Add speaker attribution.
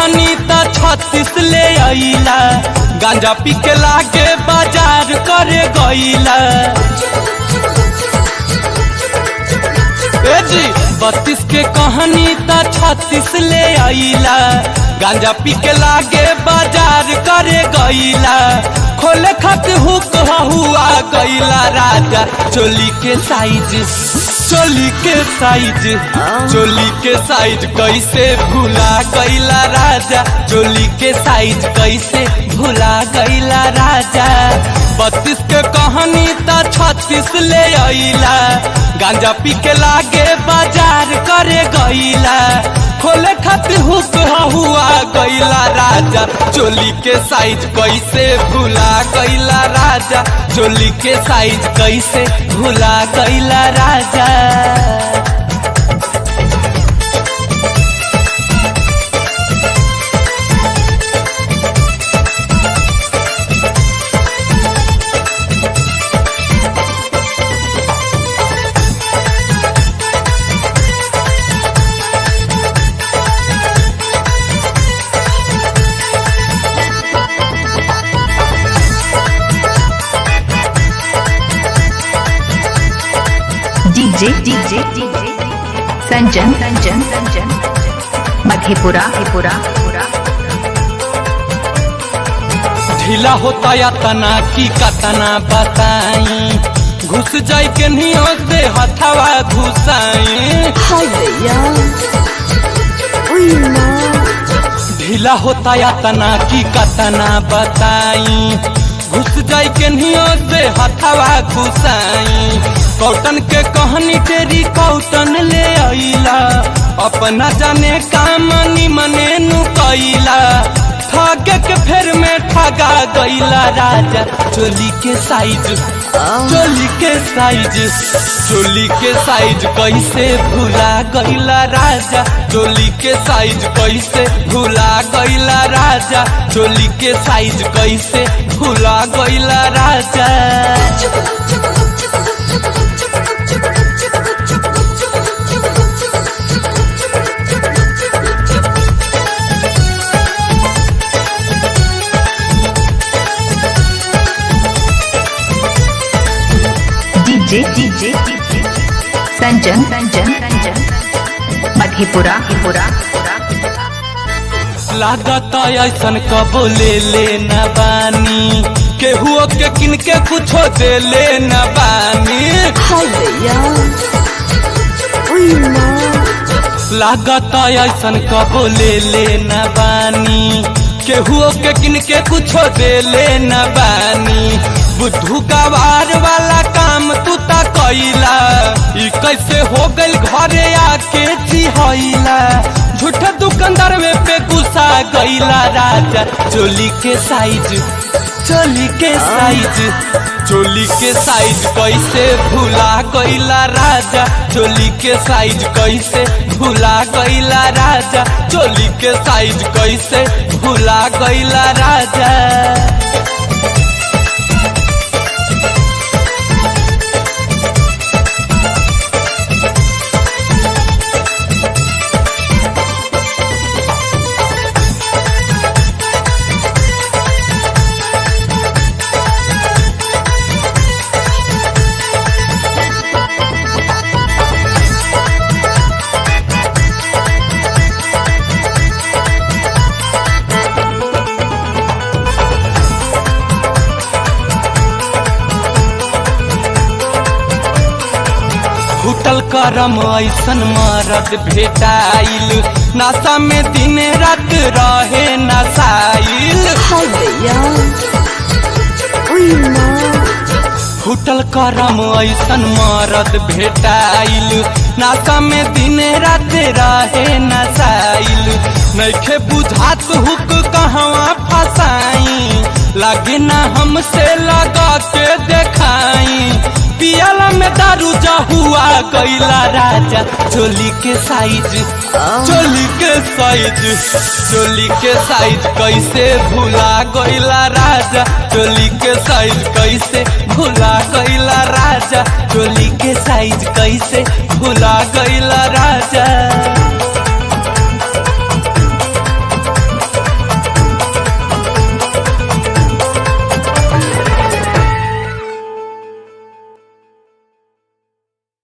Speaker 1: कहनी त 36 ले आइला, गांजा पी के लागे बाजार करे गईला। ए जी 32 के कहानी त 36 ले आइला, गांजा पी के लागे बाजार करे गईला। खोले खातिर हुक हुआ गईला राजा, चोली के साइज चोली के साइज चोली के साइज कैसे भुला गईला राजा, चोली के साइज कैसे भुला गईला राजा। 32 के कहानी त 36 ले आइला, गांजा पी के लागे बाजार करे गईला। खोले खातिर हुक हुआ गईला राजा, चोली के साइज कैसे भुला गईला राजा, चोली के साइज कैसे भुला गईला राजा।
Speaker 2: डीजे संजन मधेपुरा।
Speaker 1: ढीला होता या तना की कतना बताई, घुस जाई के नियो दे हथवा घुसाई। ढीला होता या तना की कतना बताई, घुस जाई के नियो दे हथवा घुसाई। कौटन के कहनी तेरी कौटन ले आइला, अपना जाने काम निमने नु कइला। ठगे के फेर में ठगा गईला राजा, चोली के साइज चोली के साइज चोली के साइज कैसे भुला गईला राजा, चोली के साइज कैसे भुला गईला राजा, चोली के साइज कैसे भुला गईला राजा।
Speaker 2: डीजे संजन मधेपुरा।
Speaker 1: लागत ऐसन कबो ले न बानी, केहुओ के किनके कुछो दे ले न बानी। लागत ऐसन कबो ले न बानी, केहुओ के किनके कुछो दे ले न बानी। बुद्धू गवार वाला काम तू ता कइला, ई कैसे हो गइल घरे आके जिहइला। झूठा दुकानदार में पे गुस्सा गइला राजा, चोली के साइज चोली के साइज चोली के साइज कैसे भुला गईला राजा, चोली के साइज कैसे भुला गईला राजा, चोली के साइज कैसे भुला गईला राजा। फुटल करम ऐसन मरद भेटाइल, नशा में दिन रात रहे नशाइल। फुटल करम ऐसन मरद भेटाइल, नशा में दिन रात रहे नशाइल। नइखे बुझात हुक कहवा फसाई, लागे ना हमसे लगा के देखाई। पियाला में दारू जहुआ गईला राजा, चोली के साइज चोली के साइज चोली के साइज कैसे भुला गईला राजा, चोली के साइज कैसे भुला गईला राजा, चोली के साइज कैसे भुला गईला राजा।